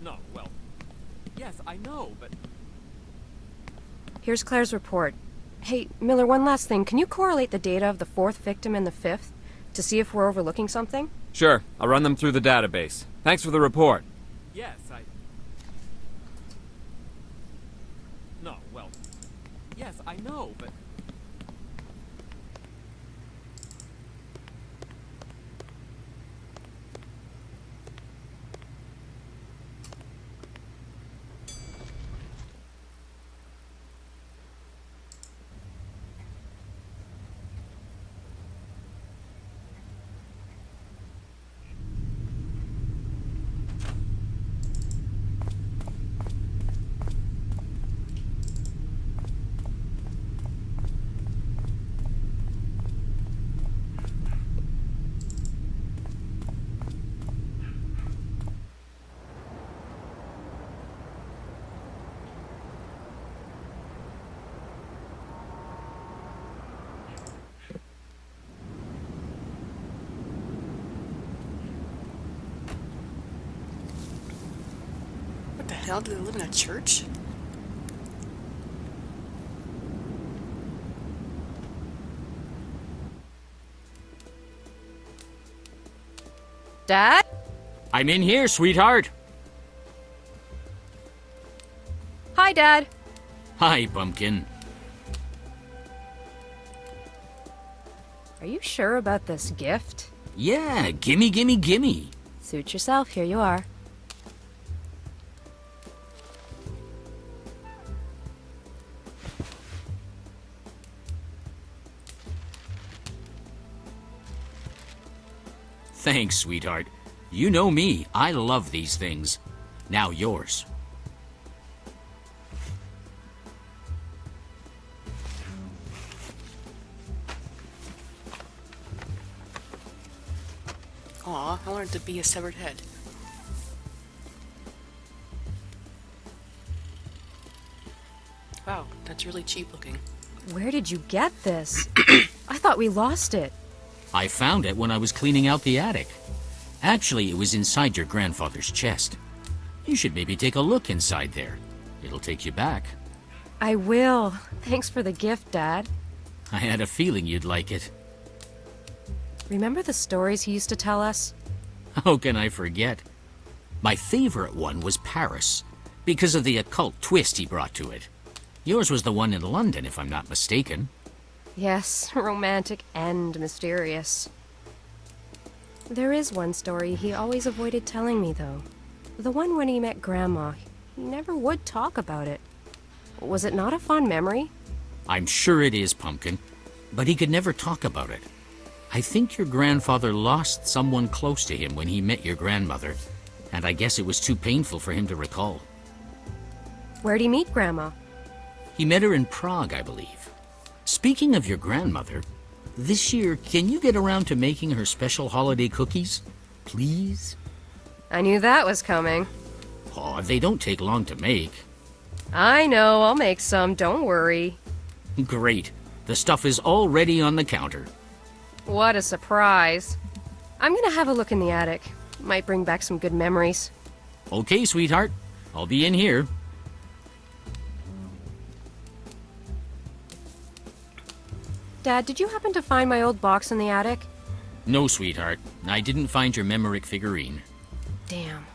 No, well, yes, I know, but... Here's Claire's report. Hey, Miller, one last thing. Can you correlate the data of the 4th victim and the 5th to see if we're overlooking something? Sure, I'll run them through the database. Thanks for the report. Yes, No, well... Yes, I know, but... What the hell? Do they live in a church? Dad? I'm in here, sweetheart. Hi, Dad. Hi, Pumpkin. Are you sure about this gift? Yeah, gimme, gimme, gimme. Suit yourself, here you are. Thanks, sweetheart. You know me, I love these things. Now yours. Aw, I wanted to be a severed head. Wow, that's really cheap looking. Where did you get this? I thought we lost it. I found it when I was cleaning out the attic. Actually, it was inside your grandfather's chest. You should maybe take a look inside there. It'll take you back. I will. Thanks for the gift, Dad. I had a feeling you'd like it. Remember the stories he used to tell us? How can I forget? My favorite one was Paris, because of the occult twist he brought to it. Yours was the one in London, if I'm not mistaken. Yes, romantic and mysterious. There is one story he always avoided telling me, though. The one when he met Grandma. He never would talk about it. Was it not a fond memory? I'm sure it is, Pumpkin, but he could never talk about it. I think your grandfather lost someone close to him when he met your grandmother, and I guess it was too painful for him to recall. Where'd he meet Grandma? He met her in Prague, I believe. Speaking of your grandmother, this year, can you get around to making her special holiday cookies? Please? I knew that was coming. Oh, they don't take long to make. I know, I'll make some, don't worry. Great. The stuff is already on the counter. What a surprise. I'm gonna have a look in the attic. Might bring back some good memories. Okay, sweetheart. I'll be in here. Dad, did you happen to find my old box in the attic? No, sweetheart. I didn't find your Memoric figurine. Damn.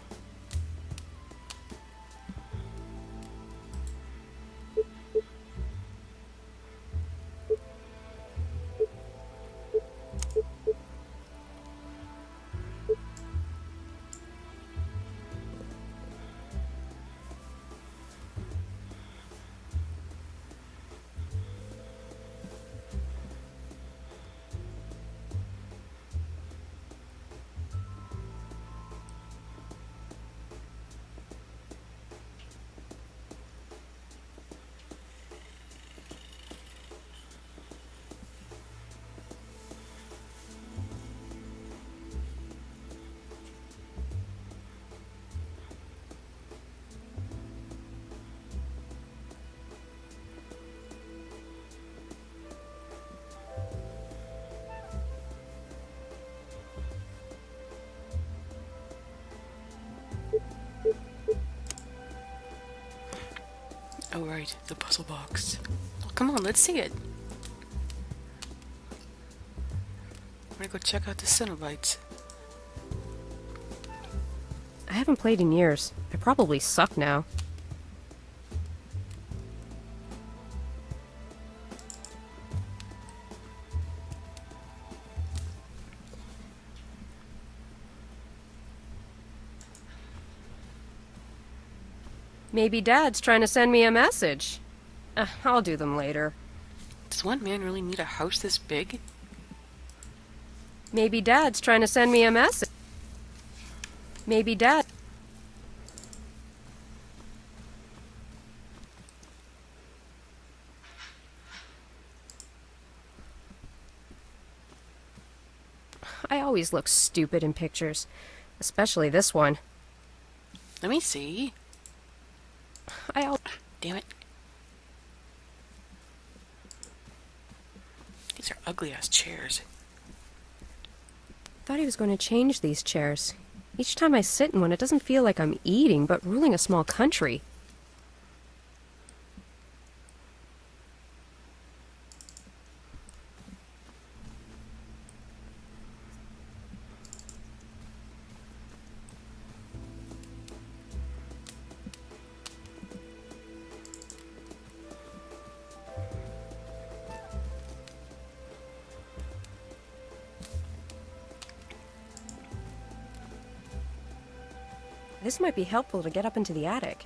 Oh, right, the puzzle box. Oh, come on, let's see it. I'm gonna go check out the Cenobites. I haven't played in years. I probably suck now. Maybe Dad's trying to send me a message. I'll do them later. Does one man really need a house this big? Maybe Dad's trying to send me a message. Maybe Dad... I always look stupid in pictures. Especially this one. Let me see. Damn it. These are ugly-ass chairs. Thought he was going to change these chairs. Each time I sit in one, it doesn't feel like I'm eating, but ruling a small country. This might be helpful to get up into the attic.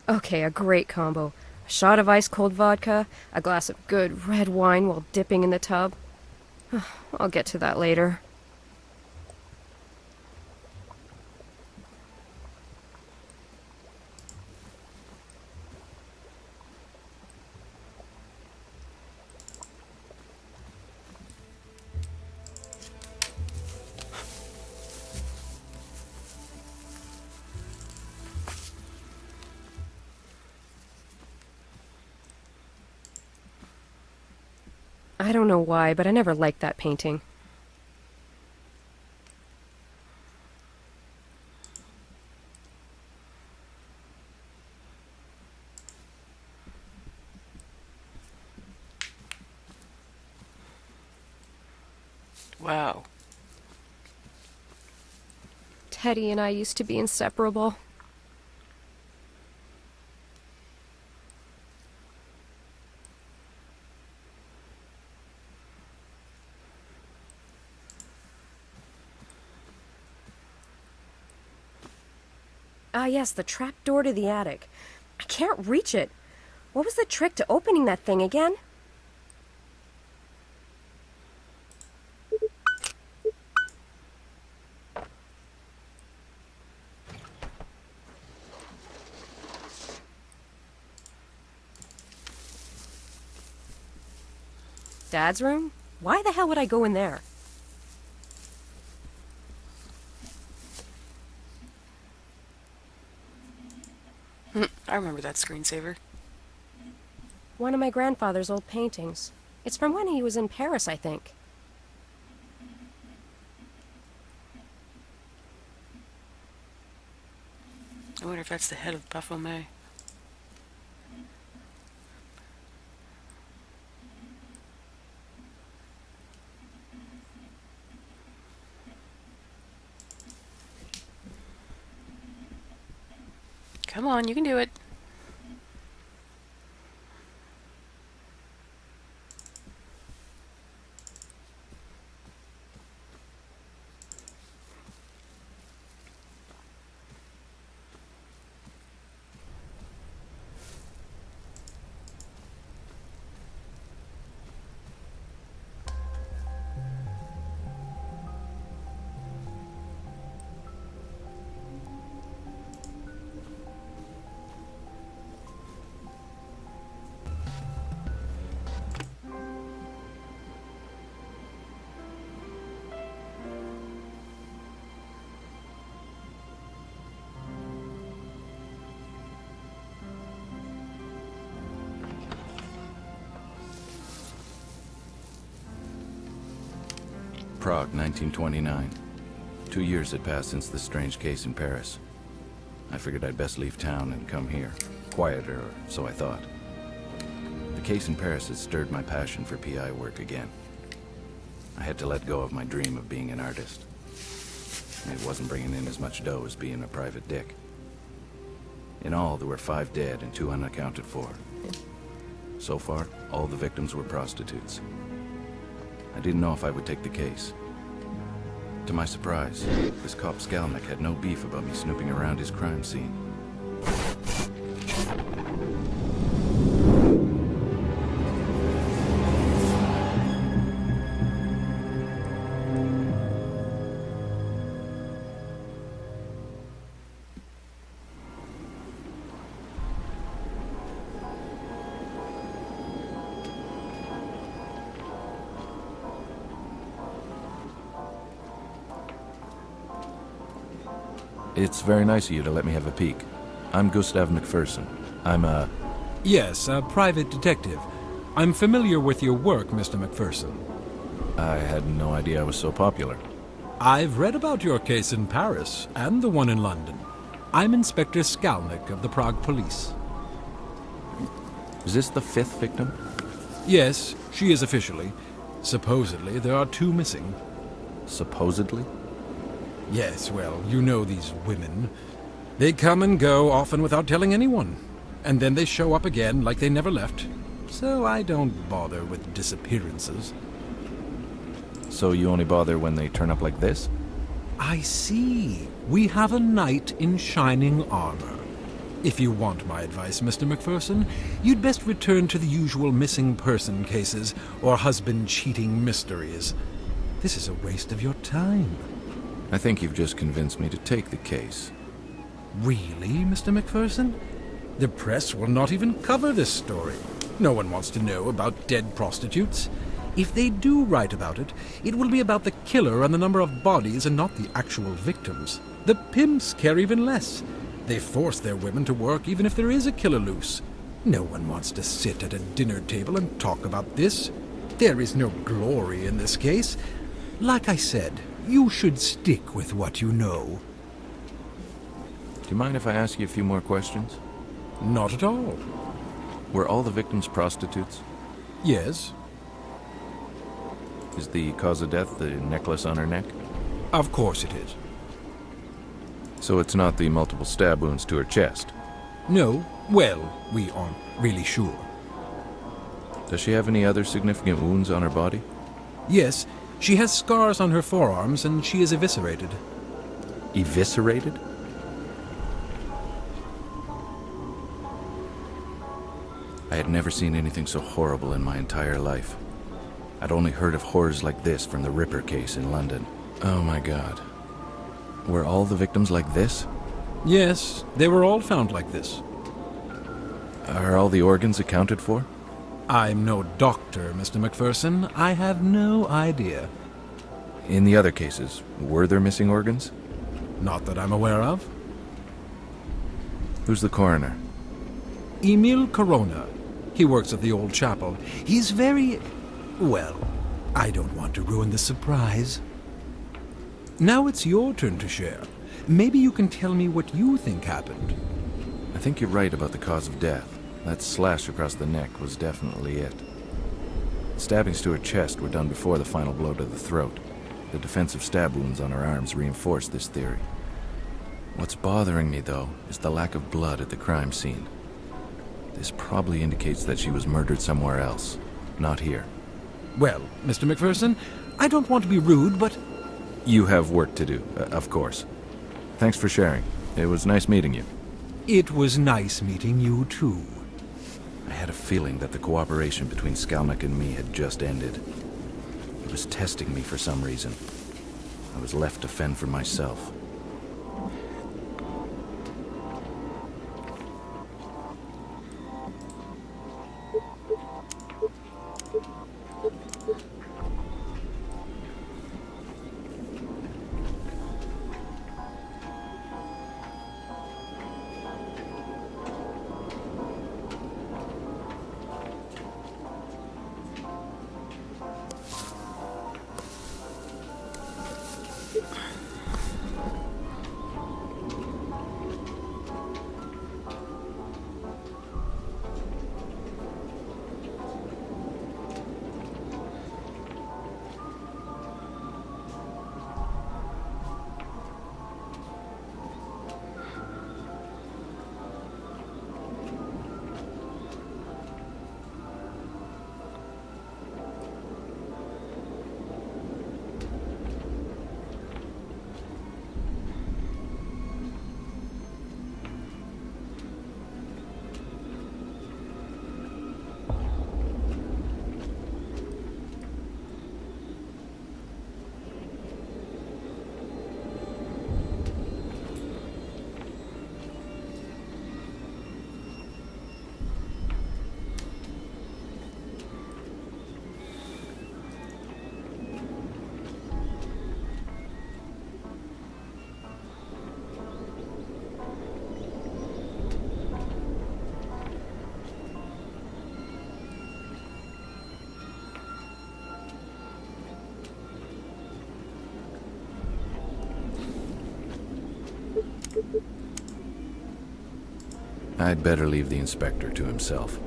Okay, a great combo. A shot of ice-cold vodka, a glass of good red wine while dipping in the tub. I'll get to that later. I don't know why, but I never liked that painting. Wow. Teddy and I used to be inseparable. Ah, yes, the trap door to the attic. I can't reach it. What was the trick to opening that thing again? Dad's room? Why the hell would I go in there? I remember that screensaver. One of my grandfather's old paintings. It's from when he was in Paris, I think. I wonder if that's the head of Baphomet. Come on, you can do it. Prague, 1929. 2 years had passed since the strange case in Paris. I figured I'd best leave town and come here. Quieter, or so I thought. The case in Paris had stirred my passion for PI work again. I had to let go of my dream of being an artist. It wasn't bringing in as much dough as being a private dick. In all, there were 5 dead and 2 unaccounted for. So far, all the victims were prostitutes. I didn't know if I would take the case. To my surprise, this cop Skalnik had no beef about me snooping around his crime scene. It's very nice of you to let me have a peek. I'm Gustav McPherson. I'm a... Yes, a private detective. I'm familiar with your work, Mr. McPherson. I had no idea I was so popular. I've read about your case in Paris, and the one in London. I'm Inspector Skalnik of the Prague Police. Is this the 5th victim? Yes, she is officially. Supposedly, there are 2 missing. Supposedly? Yes, well, you know these women. They come and go, often without telling anyone. And then they show up again like they never left. So I don't bother with disappearances. So you only bother when they turn up like this? I see. We have a knight in shining armor. If you want my advice, Mr. McPherson, you'd best return to the usual missing person cases or husband cheating mysteries. This is a waste of your time. I think you've just convinced me to take the case. Really, Mr. McPherson? The press will not even cover this story. No one wants to know about dead prostitutes. If they do write about it, it will be about the killer and the number of bodies and not the actual victims. The pimps care even less. They force their women to work even if there is a killer loose. No one wants to sit at a dinner table and talk about this. There is no glory in this case. Like I said, you should stick with what you know. Do you mind if I ask you a few more questions? Not at all. Were all the victims prostitutes? Yes, Is the cause of death the necklace on her neck? of course it is. So it's not the multiple stab wounds to her chest? No, well, we aren't really sure. Does she have any other significant wounds on her body? Yes, she has scars on her forearms and she is eviscerated. Eviscerated? I had never seen anything so horrible in my entire life. I'd only heard of horrors like this from the Ripper case in London. Oh my God. Were all the victims like this? Yes, they were all found like this. Are all the organs accounted for? I'm no doctor, Mr. McPherson. I have no idea. In the other cases, were there missing organs? Not that I'm aware of. Who's the coroner? Emil Corona. He works at the old chapel. He's very... well, I don't want to ruin the surprise. Now it's your turn to share. Maybe you can tell me what you think happened. I think you're right about the cause of death. That slash across the neck was definitely it. Stabbings to her chest were done before the final blow to the throat. The defensive stab wounds on her arms reinforced this theory. What's bothering me, though, is the lack of blood at the crime scene. This probably indicates that she was murdered somewhere else, not here. Well, Mr. McPherson, I don't want to be rude, but... You have work to do, of course. Thanks for sharing. It was nice meeting you. It was nice meeting you, too. I had a feeling that the cooperation between Skalnik and me had just ended. He was testing me for some reason. I was left to fend for myself. I'd better leave the inspector to himself.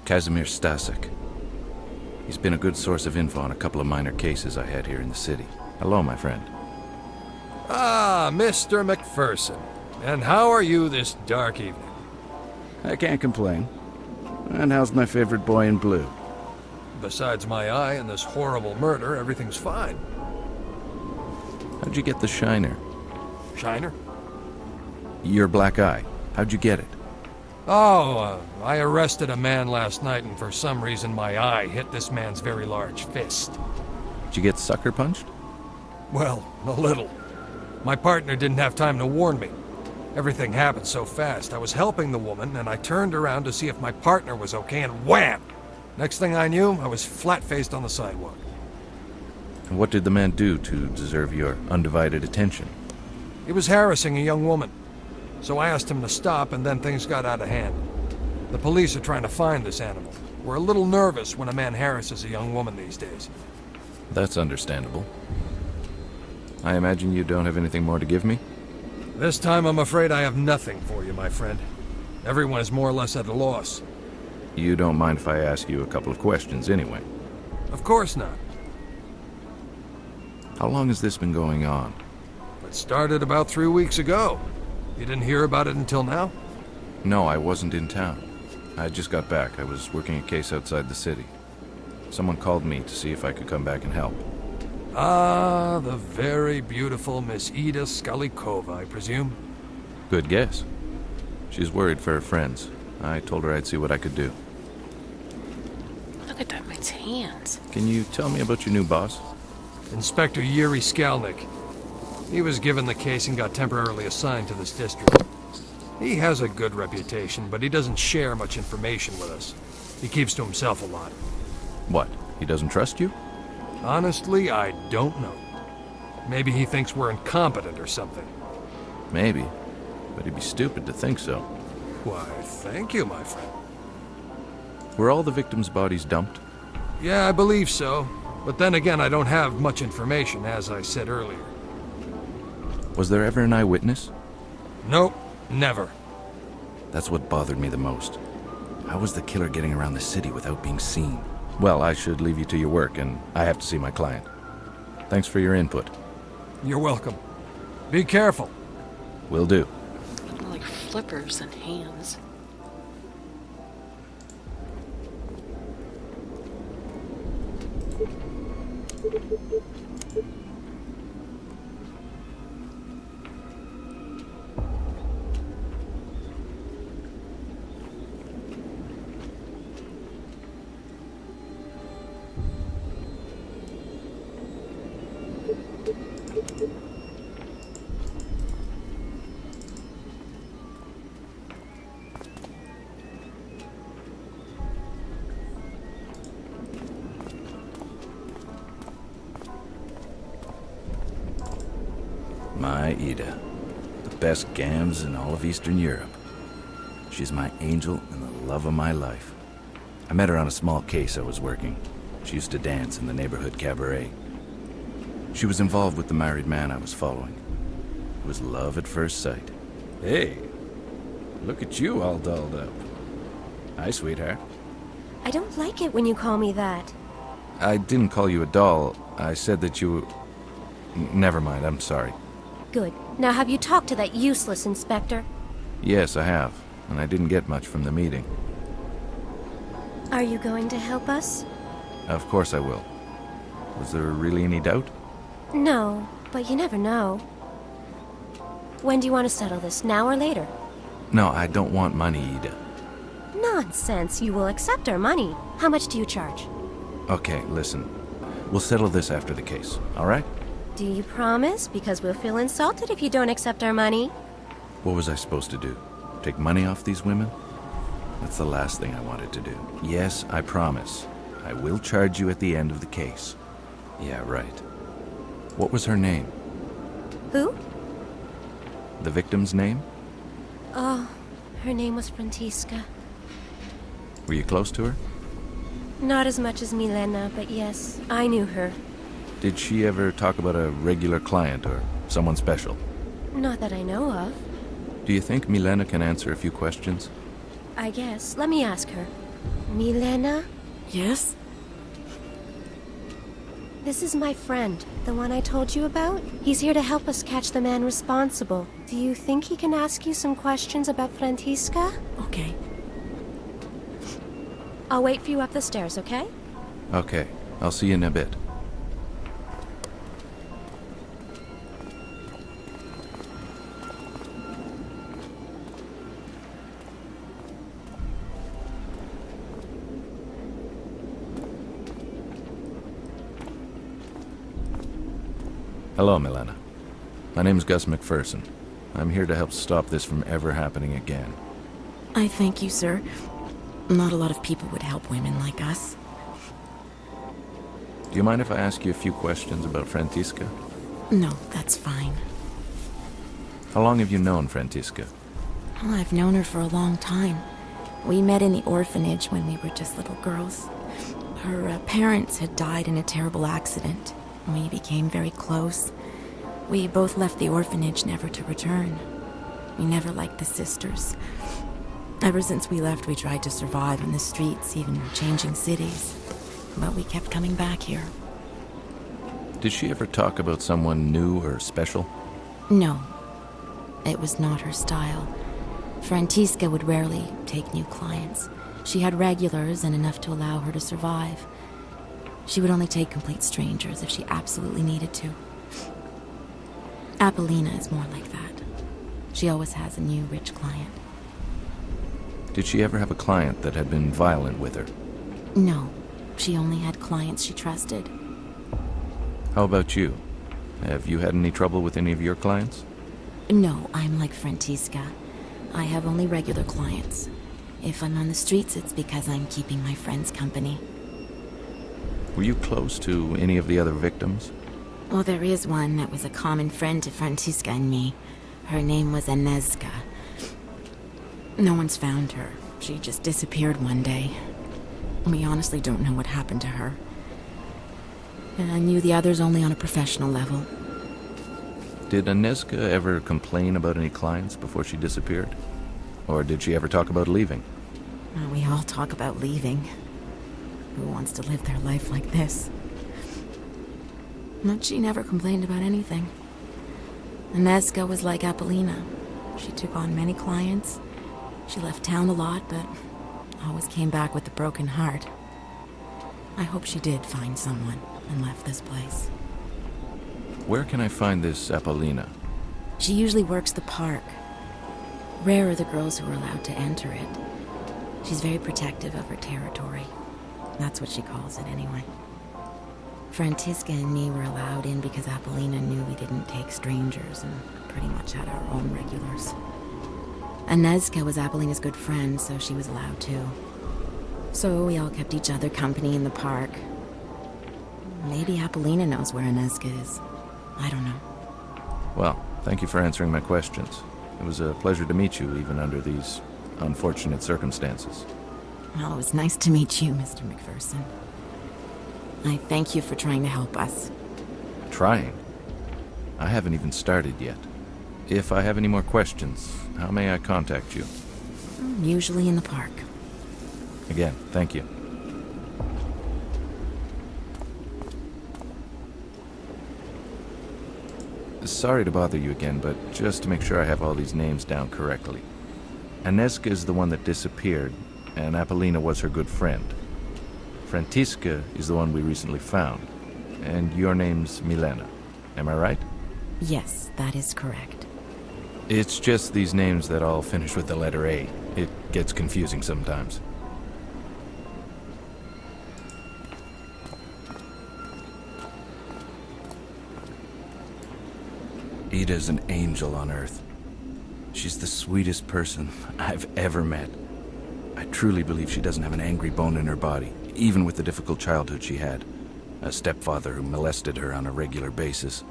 Kazimir Stasek. He's been a good source of info on a couple of minor cases I had here in the city. Hello, my friend. Ah, Mr. McPherson. And how are you this dark evening? I can't complain. And how's my favorite boy in blue? Besides my eye and this horrible murder, everything's fine. How'd you get the shiner? Shiner? Your black eye. How'd you get it? Oh, I arrested a man last night, and for some reason my eye hit this man's very large fist. Did you get sucker punched? Well, a little. My partner didn't have time to warn me. Everything happened so fast. I was helping the woman, and I turned around to see if my partner was okay, and wham! Next thing I knew, I was flat-faced on the sidewalk. And what did the man do to deserve your undivided attention? He was harassing a young woman. So I asked him to stop, and then things got out of hand. The police are trying to find this animal. We're a little nervous when a man harasses a young woman these days. That's understandable. I imagine you don't have anything more to give me? This time I'm afraid I have nothing for you, my friend. Everyone is more or less at a loss. You don't mind if I ask you a couple of questions anyway? Of course not. How long has this been going on? It started about 3 weeks ago. You didn't hear about it until now? No, I wasn't in town. I just got back. I was working a case outside the city. Someone called me to see if I could come back and help. Ah, the very beautiful Miss Ida Skalikova, I presume? Good guess. She's worried for her friends. I told her I'd see what I could do. Look at that man's hands. Can you tell me about your new boss? Inspector Yuri Skalnik. He was given the case and got temporarily assigned to this district. He has a good reputation, but he doesn't share much information with us. He keeps to himself a lot. What? He doesn't trust you? Honestly, I don't know. Maybe he thinks we're incompetent or something. Maybe. But he'd be stupid to think so. Why, thank you, my friend. Were all the victims' bodies dumped? Yeah, I believe so. But then again, I don't have much information, as I said earlier. Was there ever an eyewitness? Nope, never. That's what bothered me the most. How was the killer getting around the city without being seen? Well, I should leave you to your work, and I have to see my client. Thanks for your input. You're welcome. Be careful. Will do. Look more like flippers than hands. My Ida. The best gams in all of Eastern Europe. She's my angel and the love of my life. I met her on a small case I was working. She used to dance in the neighborhood cabaret. She was involved with the married man I was following. It was love at first sight. Hey, look at you all dolled up. Hi, sweetheart. I don't like it when you call me that. I didn't call you a doll. I said that you... Never mind, I'm sorry. Good. Now have you talked to that useless inspector? Yes, I have, and I didn't get much from the meeting. Are you going to help us? Of course I will. Was there really any doubt? No, but you never know. When do you want to settle this, now or later? No, I don't want money, Ida. Nonsense. You will accept our money. How much do you charge? Okay, listen. We'll settle this after the case, all right? Do you promise? Because we'll feel insulted if you don't accept our money. What was I supposed to do? Take money off these women? That's the last thing I wanted to do. Yes, I promise. I will charge you at the end of the case. Yeah, right. What was her name? Who? The victim's name? Oh, Her name was Frantiska. Were you close to her? Not as much as Milena, but yes, I knew her. Did she ever talk about a regular client or someone special? Not that I know of. Do you think Milena can answer a few questions? I guess. Let me ask her. Milena? Yes? This is my friend, the one I told you about. He's here to help us catch the man responsible. Do you think he can ask you some questions about Frantiska? Okay. I'll wait for you up the stairs, okay? Okay, I'll see you in a bit. Hello, Milena. My name's Gus McPherson. I'm here to help stop this from ever happening again. I thank you, sir. Not a lot of people would help women like us. Do you mind if I ask you a few questions about Frantiska? No, that's fine. How long have you known Frantiska? Well, I've known her for a long time. We met in the orphanage when we were just little girls. Her parents had died in a terrible accident. We became very close. We both left the orphanage never to return. We never liked the sisters. Ever since we left, we tried to survive in the streets, even changing cities. But we kept coming back here. Did she ever talk about someone new or special? No. It was not her style. Frantiska would rarely take new clients. She had regulars and enough to allow her to survive. She would only take complete strangers if she absolutely needed to. Apollina is more like that. She always has a new rich client. Did she ever have a client that had been violent with her? No. She only had clients she trusted. How about you? Have you had any trouble with any of your clients? No, I'm like Frantiska. I have only regular clients. If I'm on the streets, it's because I'm keeping my friends company. Were you close to any of the other victims? Well, there is one that was a common friend to Frantiska and me. Her name was Agnieszka. No one's found her. She just disappeared one day. We honestly don't know what happened to her. And I knew the others only on a professional level. Did Agnieszka ever complain about any clients before she disappeared? Or did she ever talk about leaving? Well, we all talk about leaving. Who wants to live their life like this? But she never complained about anything. Agnieszka was like Apollina. She took on many clients. She left town a lot, but always came back with a broken heart. I hope she did find someone and left this place. Where can I find this Apollina? She usually works the park. Rare are the girls who are allowed to enter it. She's very protective of her territory. That's what she calls it, anyway. Frantiska and me were allowed in because Apollina knew we didn't take strangers and pretty much had our own regulars. Agnieszka was Apollina's good friend, so she was allowed too. So we all kept each other company in the park. Maybe Apollina knows where Agnieszka is. I don't know. Well, thank you for answering my questions. It was a pleasure to meet you, even under these unfortunate circumstances. Well, it was nice to meet you, Mr. McPherson. I thank you for trying to help us. Trying? I haven't even started yet. If I have any more questions, how may I contact you? Usually in the park. Again, thank you. Sorry to bother you again, but just to make sure I have all these names down correctly. Agnieszka is the one that disappeared, and Apollina was her good friend. Frantiska is the one we recently found, and your name's Milena. Am I right? Yes, that is correct. It's just these names that all finish with the letter A. It gets confusing sometimes. Ida's an angel on Earth. She's the sweetest person I've ever met. I truly believe she doesn't have an angry bone in her body, even with the difficult childhood she had. A stepfather who molested her on a regular basis.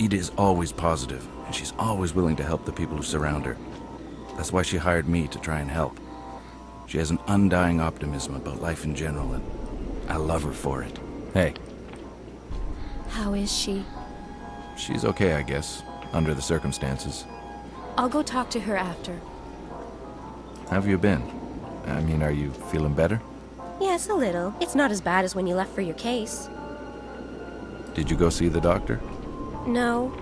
Ida is always positive, and she's always willing to help the people who surround her. That's why she hired me to try and help. She has an undying optimism about life in general, and I love her for it. Hey, How is she? she's okay, I guess, under the circumstances. I'll go talk to her after. How have you been? I mean, are you feeling better? Yes, a little. It's not as bad as when you left for your case. Did you go see the doctor? No.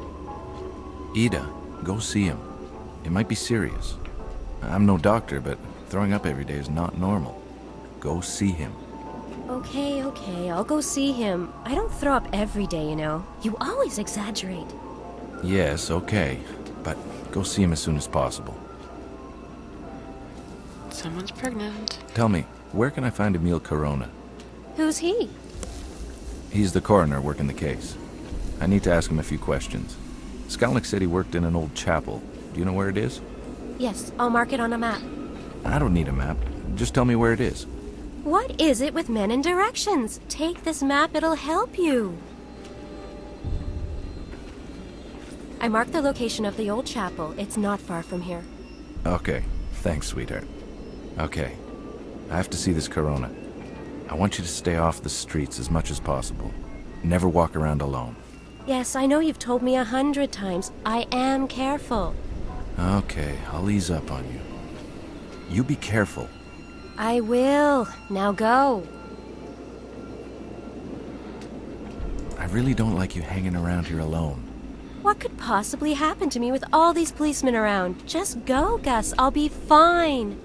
Ida, go see him. It might be serious. I'm no doctor, but throwing up every day is not normal. Go see him. Okay, I'll go see him. I don't throw up every day, you know. You always exaggerate. Yes, okay, but go see him as soon as possible. Someone's pregnant. Tell me, where can I find Emil Corona? Who's he? He's the coroner working the case. I need to ask him a few questions. Skalnik said he worked in an old chapel. Do you know where it is? Yes, I'll mark it on a map. I don't need a map. Just tell me where it is. What is it with men and directions? Take this map, it'll help you. I marked the location of the old chapel. It's not far from here. Okay, thanks, sweetheart. Okay, I have to see this Corona. I want you to stay off the streets as much as possible. Never walk around alone. Yes, I know you've told me 100 times. I am careful. Okay, I'll ease up on you. You be careful. I will. Now go. I really don't like you hanging around here alone. What could possibly happen to me with all these policemen around? Just go, Gus. I'll be fine.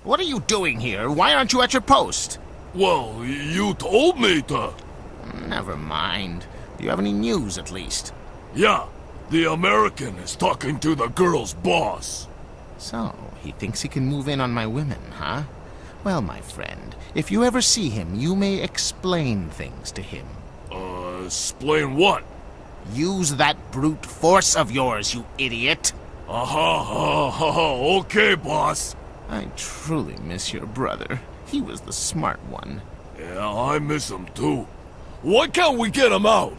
What are you doing here? Why aren't you at your post? Well, you told me to. Never mind. Do you have any news, at least? Yeah, the American is talking to the girl's boss. So, he thinks he can move in on my women, huh? Well, my friend, if you ever see him, you may explain things to him. Explain what? Use that brute force of yours, you idiot! Okay, boss. I truly miss your brother. He was the smart one. Yeah, I miss him too. Why can't we get him out?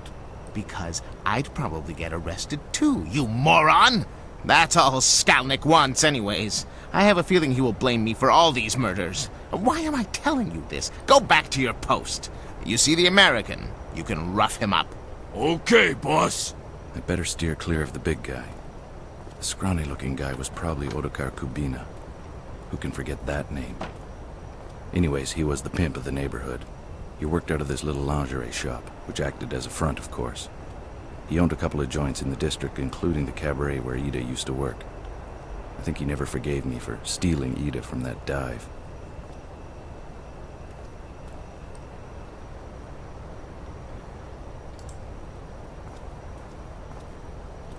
Because I'd probably get arrested too, you moron! That's all Skalnik wants anyways. I have a feeling he will blame me for all these murders. Why am I telling you this? Go back to your post. You see the American? You can rough him up. Okay, boss. I better steer clear of the big guy. The scrawny-looking guy was probably Ottokar Kubina. Who can forget that name? Anyways, he was the pimp of the neighborhood. He worked out of this little lingerie shop, which acted as a front, of course. He owned a couple of joints in the district, including the cabaret where Ida used to work. I think he never forgave me for stealing Ida from that dive.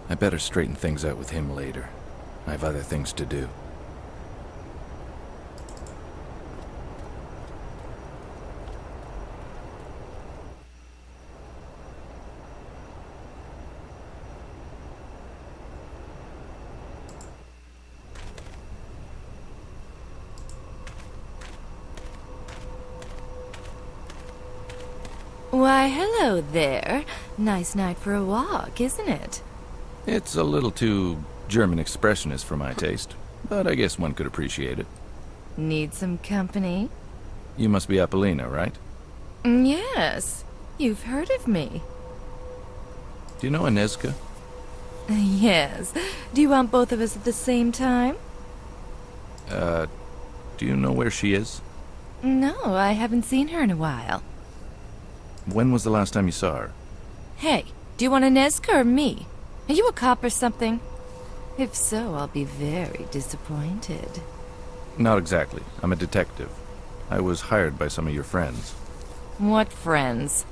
I better straighten things out with him later. I have other things to do. Why, hello there. Nice night for a walk, isn't it? It's a little too German expressionist for my taste, but I guess one could appreciate it. Need some company? You must be Apollina, right? Yes. You've heard of me. Do you know Inezka? Yes. Do you want both of us at the same time? Do you know where she is? No, I haven't seen her in a while. When was the last time you saw her? Hey, do you want a Nezca or me? Are you a cop or something? If so, I'll be very disappointed. Not exactly. I'm a detective. I was hired by some of your friends. What friends?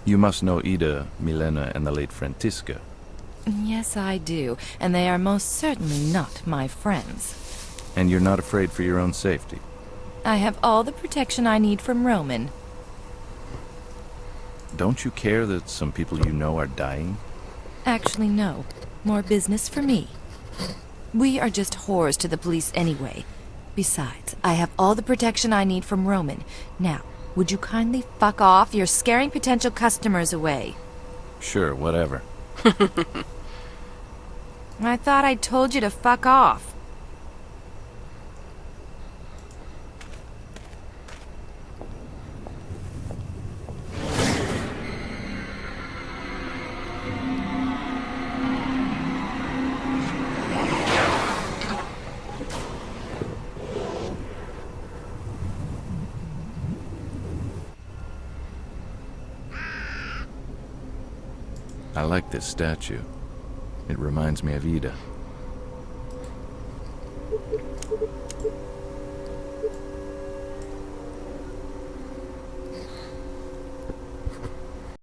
You must know Ida, Milena, and the late Frantiska. Yes, I do, and they are most certainly not my friends. And you're not afraid for your own safety? I have all the protection I need from Roman. Don't you care that some people you know are dying? Actually, no. More business for me. We are just whores to the police anyway. Besides, I have all the protection I need from Roman. Now, would you kindly fuck off? You're scaring potential customers away. Sure, whatever. I thought I told you to fuck off. I like this statue. It reminds me of Ida.